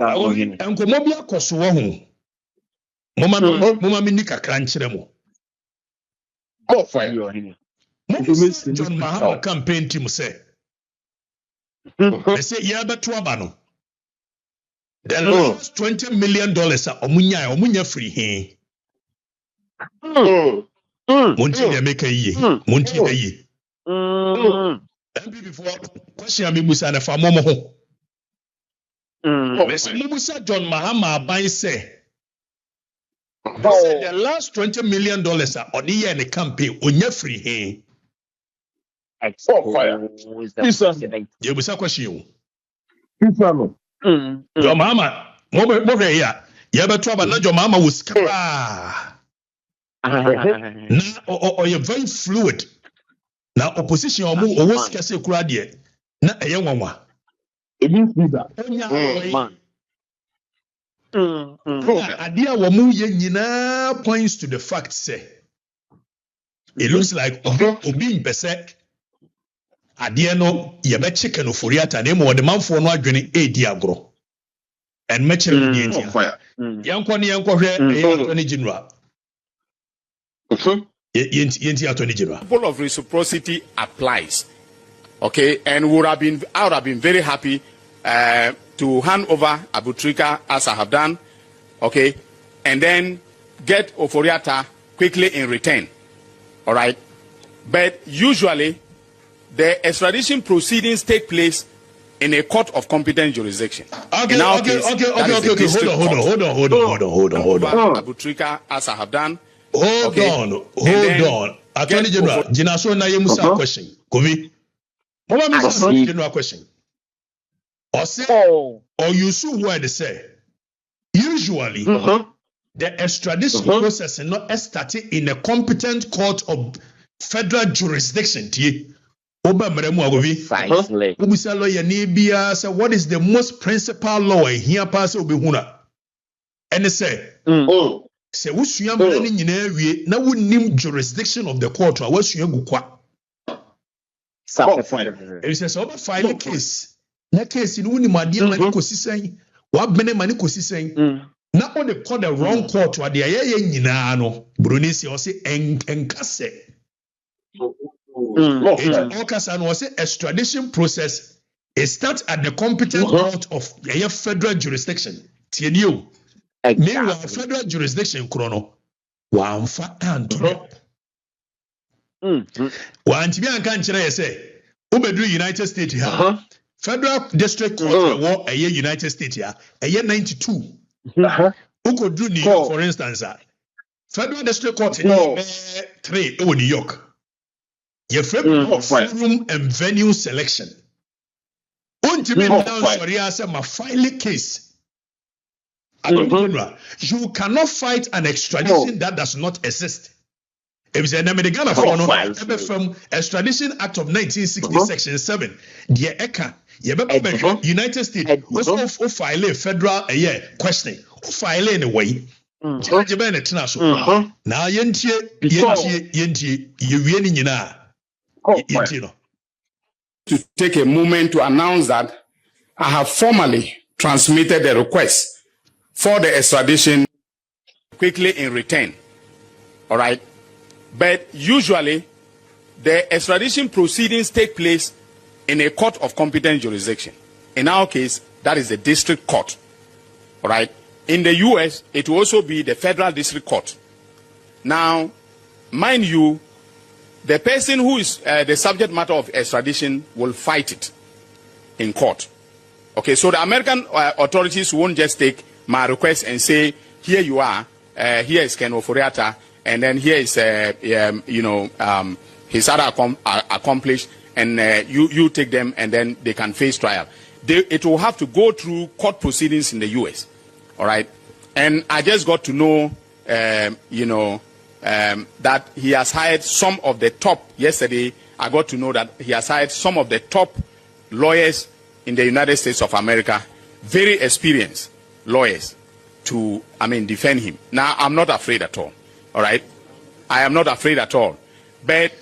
Uncle Mobia Kosuahu. Mama Minika Cranchiremo. Oh, fire. John Mahama campaign team say. They say, Yaba Tuabano. The last $20 million are Omunya free here. Monty make a ye. Monty a ye. Before question me Musa for Momo. Musa John Mahama by say. The last $20 million are on the year in the campaign on your free here. Oh, fire. You was a question. Your mama, more here. You ever trouble? Not your mama was or you're very fluid. Now, opposition or more, or what's Cassie Cradia? Not a young one. It means that. Idea Wamu Yenina points to the fact, say. It looks like Obi Besek. Idea no, you bet chicken of Furiata name or the man for no drinking a diagro. And match in fire. Young Attorney General. Attorney General. Principle of reciprocity applies. Okay, and I would have been very happy to hand over Abutrika as I have done, okay, and then get Oforiata quickly in return. All right, but usually the extradition proceedings take place in a court of competent jurisdiction. Okay. Hold on. Abutrika as I have done. Hold on. Attorney General, Jinaso na yemusa question. Kovi. Mama me general question. Or you see what they say. Usually, the extradition process is not started in a competent court of federal jurisdiction. What is the most principal law here? Pass Obihuna. And they say, say, what's your money in area? Now we name jurisdiction of the court. What's your gukwa? It says, over file a case. Na case in Uni Madia Manikosi saying, what Bene Manikosi saying, not only call the wrong court, what the Ayano, Brunisi or say, and Casse. Okasan was a extradition process. It starts at the competent court of a federal jurisdiction. TNU. Meanwhile, federal jurisdiction, Chrono. One fa and one to be unconscious, say, Ubedru United States here. Federal District Court war a year United States here, a year 92. Uko drew New York, for instance. Federal District Court in 3 New York. Your forum and venue selection. Ultimately, sorry, I said my filing case. You cannot fight an extradition that does not exist. If it's an American from Extradition Act of 1960, Section 7, the ECA, United States, who file a federal question, who file anyway. Now, to take a moment to announce that I have formally transmitted the request for the extradition quickly in return. All right. But usually, the extradition proceedings take place in a court of competent jurisdiction. In our case, that is the district court. All right. In the U.S., it will also be the federal district court. Now, mind you, the person who is the subject matter of extradition will fight it in court. Okay, so the American authorities won't just take my request and say, here you are, here is Ken Oforiata, and then here is, his other accomplished, and you take them, and then they can face trial. It will have to go through court proceedings in the U.S. All right, and I just got to know, that he has hired some of the top. Yesterday, I got to know that he has hired some of the top lawyers in the United States of America, very experienced lawyers, to defend him. Now, I'm not afraid at all. All right, I am not afraid at all. But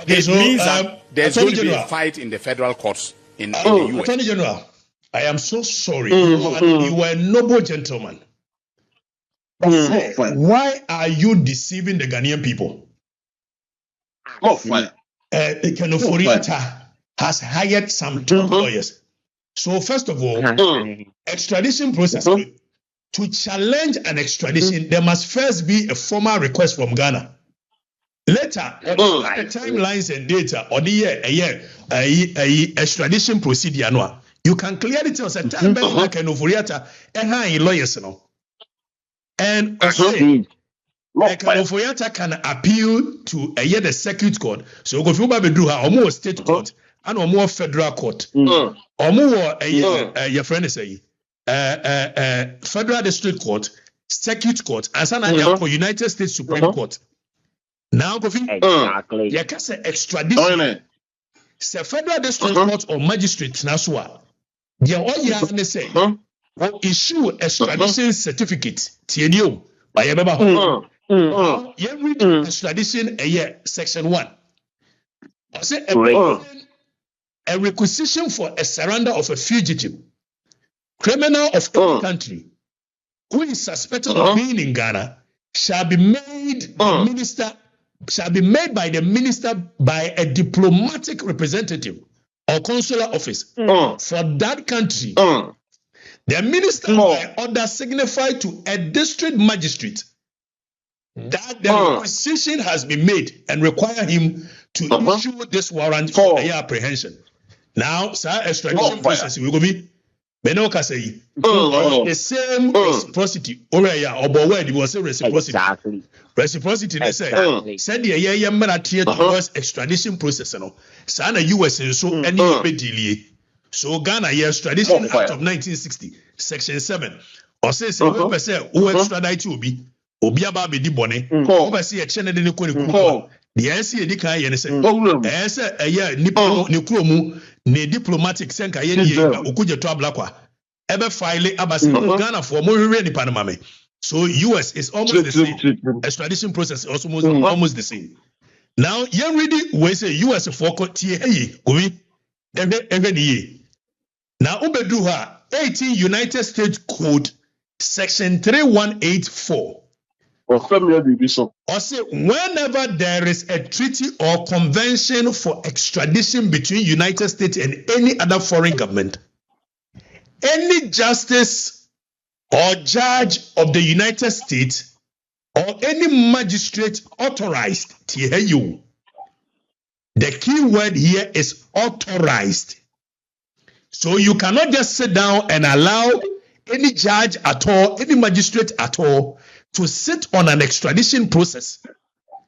it means that there's going to be a fight in the federal courts in the U.S. Attorney General, I am so sorry. You were a noble gentleman. Why are you deceiving the Ghanaian people? Kenoforiata has hired some top lawyers. So first of all, extradition process, to challenge an extradition, there must first be a formal request from Ghana. Later, the timelines and data or the extradition procedure, you can clearly tell us a time like Kenoforiata and high lawyers. And Kenoforiata can appeal to the circuit court. So go through almost state court and almost federal court. Almost your friend is federal district court, circuit court, and some United States Supreme Court. Now go exactly. You can say extradition. Say federal district court or magistrate Nasua. They all you have to say. Issue extradition certificate. TNU. By you read extradition a year, section 1. I say a requisition for a surrender of a fugitive, criminal of any country, who is suspected of being in Ghana, shall be made by the minister by a diplomatic representative or consular office for that country. The minister by order signified to a district magistrate that the requisition has been made and require him to issue this warrant for apprehension. Now, sir, extradition process will be Benoka say the same reciprocity. It was a reciprocity. Exactly. Reciprocity, they say, said the year towards extradition process. Sana US so any delay. So Ghana, extradition Act of 1960, Section 7. Or says, who extradite will be Obiaba be bone. Oversee a channel in the Kuni. The NC Dika and say, a year Nikromu, ne diplomatic senka yeni ukuja to ablakwa. Ebe file abasi Ghana for more ready Panama. So US is almost the same. Extradition process is almost the same. Now, you ready we say US for tie we every year. Now Ubedruha 18 United States Code Section 3184. Or say whenever there is a treaty or convention for extradition between United States and any other foreign government, any justice or judge of the United States or any magistrate authorized, the key word here is authorized. So you cannot just sit down and allow any judge at all, any magistrate at all, to sit on an extradition process.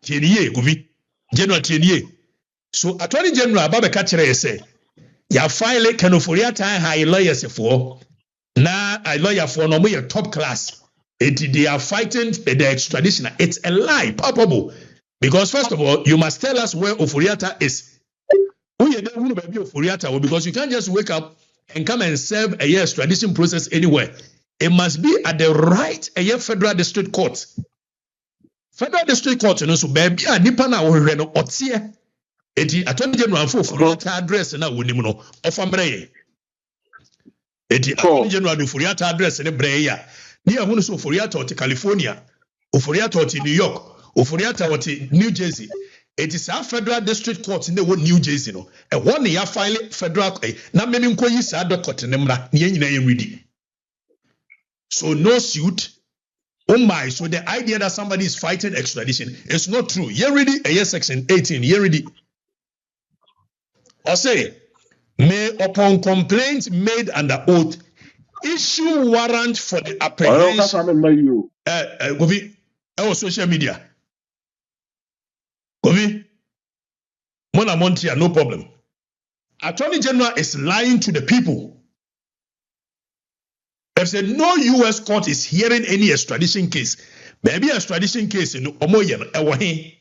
General Tienier. So Attorney General Ababa Kachere say, ya file Kenoforiata high lawyers for na a lawyer for no more top class. They are fighting the extradition. It's a lie, palpable. Because first of all, you must tell us where Oforiata is. Because you can't just wake up and come and serve a year extradition process anywhere. It must be at the right federal district court. Federal district court, so baby, nipa na no otie. Eti Attorney General for address na wonimuno ofambre. Eti Attorney General for address ne breya. Ni ahunu so Oforiata oti California, Oforiata oti New York, Oforiata oti New Jersey. It is our federal district court in the New Jersey no. E one ya file federal na memi nkoyi sa court nemra ni nyina yemredi. So no suit. Oh my, so the idea that somebody is fighting extradition is not true. Here ready, section 18, here ready. I say, may upon complaint made under oath, issue warrant for the apprehension. Govi, social media. Govi, Mona Montia, no problem. Attorney General is lying to the people. They said no U.S. court is hearing any extradition case. Maybe extradition case in Omoyen, Ewahi.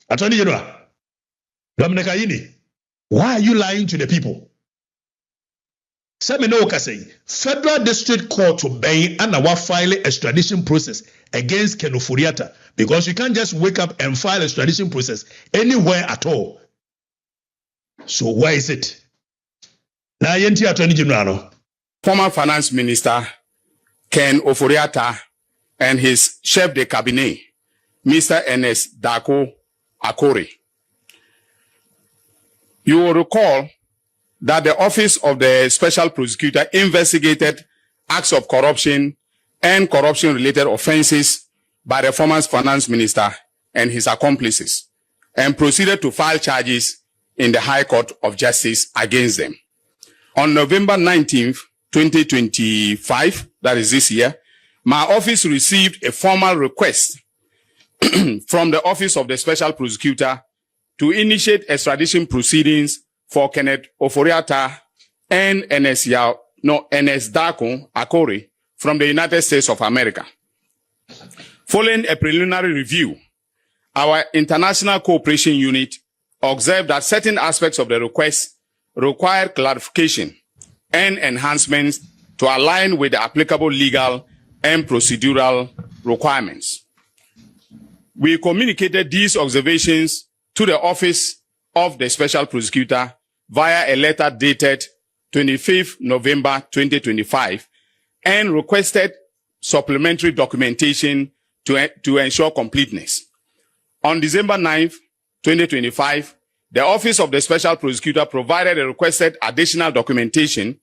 Attorney General, Dominica Yini, why are you lying to the people? Seminoka say Federal District Court to obey and our file extradition process against Kenoforiata because you can't just wake up and file extradition process anywhere at all. So why is it? Na yenti Attorney General no. Former Finance Minister Ken Ofori-Atta and his chef de cabinet, Mr. Ernest Dako Akori. You will recall that the Office of the Special Prosecutor investigated acts of corruption and corruption-related offenses by the former Finance Minister and his accomplices, and proceeded to file charges in the High Court of Justice against them. On November 19th, 2025, that is this year, my office received a formal request from the Office of the Special Prosecutor to initiate extradition proceedings for Kenneth Ofori-Atta and Ernest Dako Akori from the United States of America. Following a preliminary review, our International Cooperation Unit observed that certain aspects of the request require clarification and enhancements to align with the applicable legal and procedural requirements. We communicated these observations to the Office of the Special Prosecutor via a letter dated 25th November 2025 and requested supplementary documentation to ensure completeness. On December 9th, 2025, the Office of the Special Prosecutor provided a requested additional documentation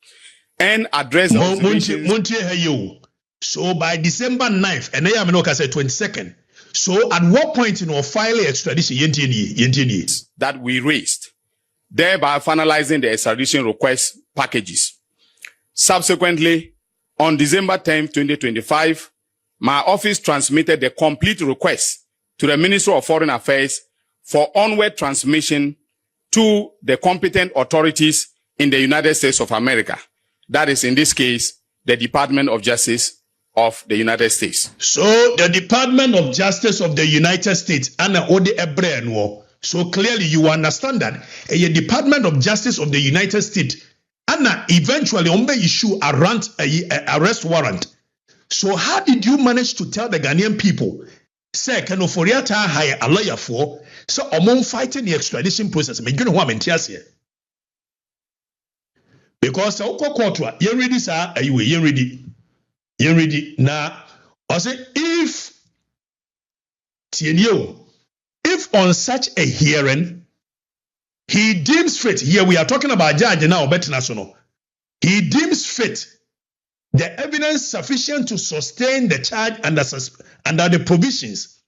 and addressed the observations. So by December 9th, and I am not say 22nd. So at what point in our filing extradition that we raised, thereby finalizing the extradition request packages. Subsequently, on December 10th, 2025, my office transmitted the complete request to the Ministry of Foreign Affairs for onward transmission to the competent authorities in the United States of America. That is, in this case, the Department of Justice of the United States. So the Department of Justice of the United States, so clearly you understand that a Department of Justice of the United States, eventually issue a arrest warrant. So how did you manage to tell the Ghanaian people, say, Ken Ofori-Atta hire a lawyer for, so among fighting the extradition process? Because you ready, sir, you ready. You ready now? I say if on such a hearing he deems fit, here we are talking about judge now, but national, he deems fit the evidence sufficient to sustain the charge under the provisions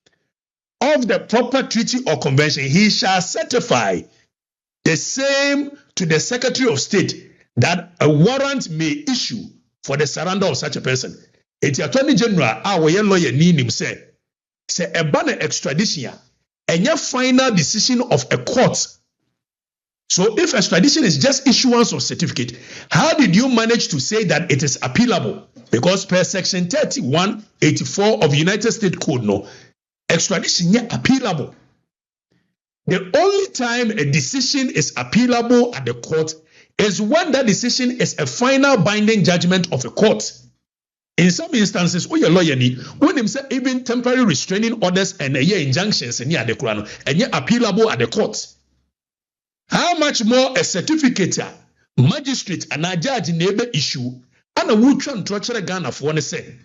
of the proper treaty or convention, he shall certify the same to the Secretary of State that a warrant may issue for the surrender of such a person. It's Attorney General, our lawyer, Ninim say a banner extradition, and your final decision of a court. So if extradition is just issuance of certificate, how did you manage to say that it is appealable? Because per section 3184 of United States Code, no, extradition is appealable. The only time a decision is appealable at the court is when that decision is a final binding judgment of a court. In some instances, when your lawyer when him say even temporary restraining orders and injunctions and the Quran and appealable at the court. How much more a certificate, magistrate, and a judge neighbor issue, and a woodtran torture Ghana for one say.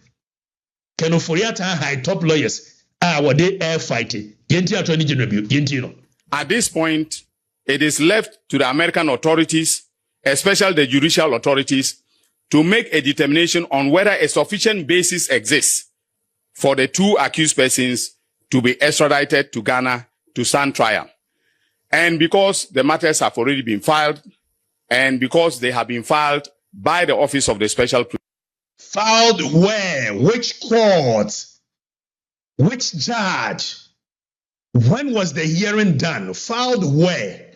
Ken Ofori-Atta high top lawyers are they air fighting. At this point, it is left to the American authorities, especially the judicial authorities, to make a determination on whether a sufficient basis exists for the two accused persons to be extradited to Ghana to stand trial. And because the matters have already been filed, and because they have been filed by the Office of the Special Prosecutor. Filed where? Which court? Which judge? When was the hearing done? Filed where?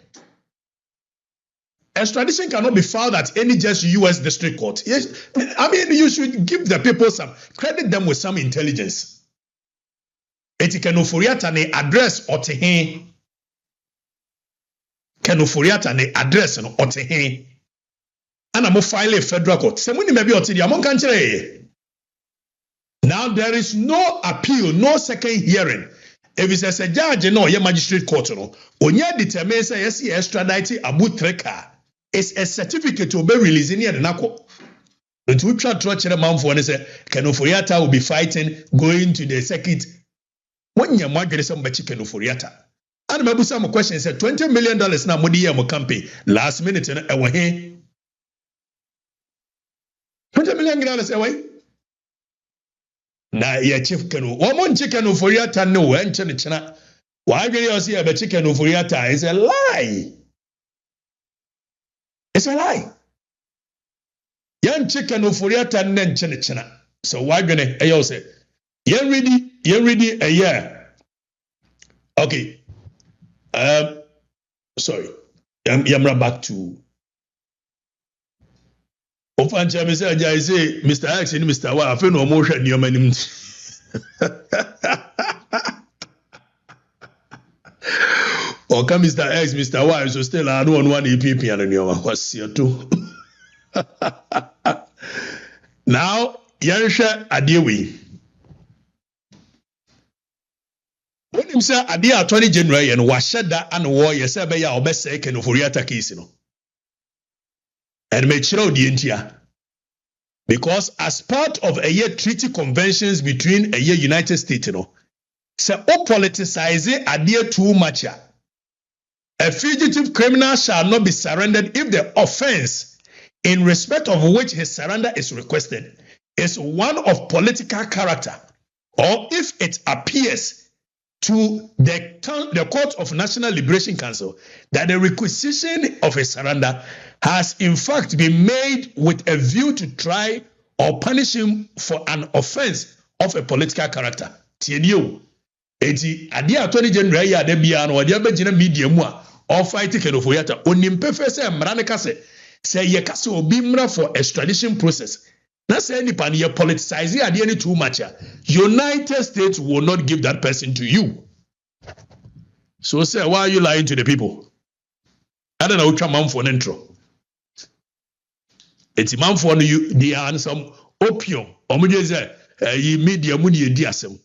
Extradition cannot be filed at any just U.S. district court. Yes, I mean, you should give the people credit them with some intelligence. Eti Ken Ofori-Atta ne address otehe. Ken Ofori-Atta ne address no otehe. Ana mo file a federal court. Semuni maybe otedi amon kanchire. Now there is no appeal, no second hearing. If it's a judge, no, your magistrate court, no, onye determine say yes, extradite Abu Treka. is a certificate to be released in the Nako. But we try to a man for say Kenoforiata will be fighting, going to the circuit. When you market somebody Kenoforiata. And maybe some question said $20 million now Modi Yamo campaign last minute and away. $20 million away. Na ya chief Kenu. One chicken Kenoforiata no and China. Why do you see a chicken Kenoforiata is a lie? It's a lie. Yan chicken Kenoforiata nen China. So why gonna ayo say? You're ready a year. Okay. Sorry. I'm back to Ofancha Mr. I say Mr. X and Mr. Y. I feel no motion near my name. Or come Mr. X, Mr. Y, so still I don't want EPP and your what's your two. Now, Yansha Adewi. When him say Adia Attorney General and Washada and war, yes, I be our best second for Riata case, and make sure the India. Because as part of a year treaty conventions between a year United States, say all politicize Adia too much. A fugitive criminal shall not be surrendered if the offense in respect of which his surrender is requested is one of political character, or if it appears to the Court of National Liberation Council that the requisition of a surrender has in fact been made with a view to try or punish him for an offense of a political character. Tienio, eti adi Attorney General ya de bia no odi abegina media mu a or fight Kenoforiata onimpe fe se mrane kase se ye kase obi mra for extradition process. Na say nipa ne politicize ade any too much. United States will not give that person to you. So say, why are you lying to the people? I don't know which man for an intro. It's a man for you. They are some opium. Or you media money diasem.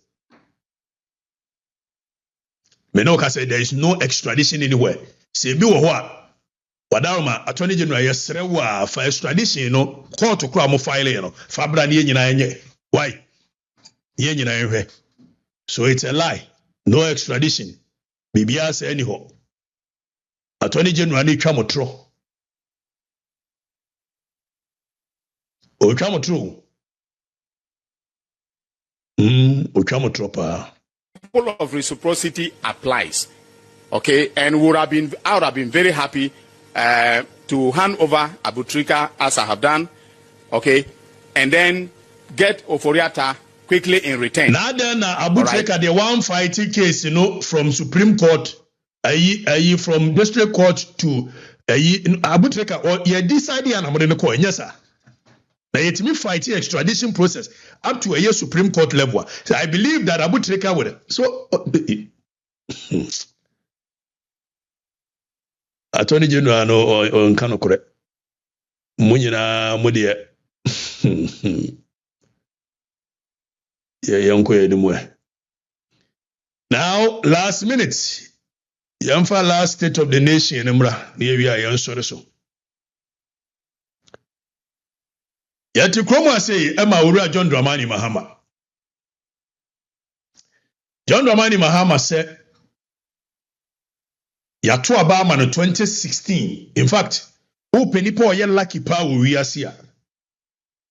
Menoka said there is no extradition anywhere. Say be what? Wadaroma Attorney General yesrewa for extradition, court to cry mo file, Fabra ni nyina. Why? Ye nyina ehwe. So it's a lie. No extradition. Bibia say anyhow. Attorney General ni twa motro. O twa motro. O twa motro pa. Principle of reciprocity applies. Okay, and I would have been very happy to hand over Abutrika as I have done, okay, and then get Oforiata quickly in return. Now then, Abutrika, right. The one fighting case, from Supreme Court, from District Court to Abutrika, or you decided and I'm going to call yes, sir. Now yet me fighting extradition process up to a year Supreme Court level. So I believe that Abutrika would. So. Attorney General no kano kore munyina mudie yanko yedimwe. Now last minute yamfa last state of the nation emra ne wi ayan sore so yati kromo say ema owura John Dramani Mahama. John Dramani Mahama said Yato Abama no 2016. In fact, who penipo ye lucky power we are here.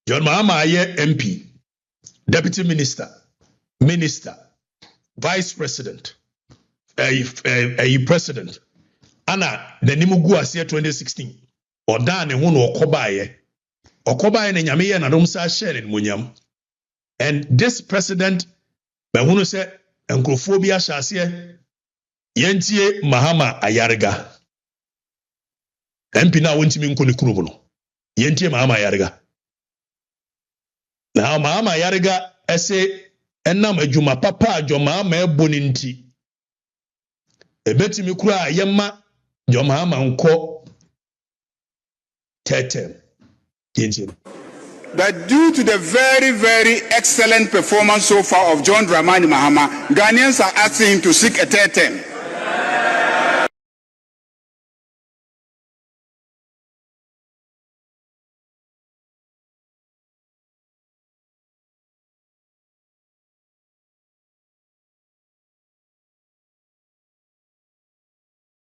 John Mahama aye MP, Deputy Minister, Minister, Vice President, President. Ana the nimugu asia 2016. Oda ne hunu okobaye. Okobaye ne nyame ye na dom sa share in munyam. And this president, be hunu se enkrofobia shasiye. Yentie Mahama Ayarga. MP na wonti mi nkoni kurubu no. Yentie Mahama Ayarga. Na Mahama Ayarga ese enam adwuma papa adwo Mahama eboni nti. Ebetimi kura yemma jo Mahama nko tetem. Yentie. That due to the very, very excellent performance so far of John Dramani Mahama, Ghanaians are asking him to seek a third term.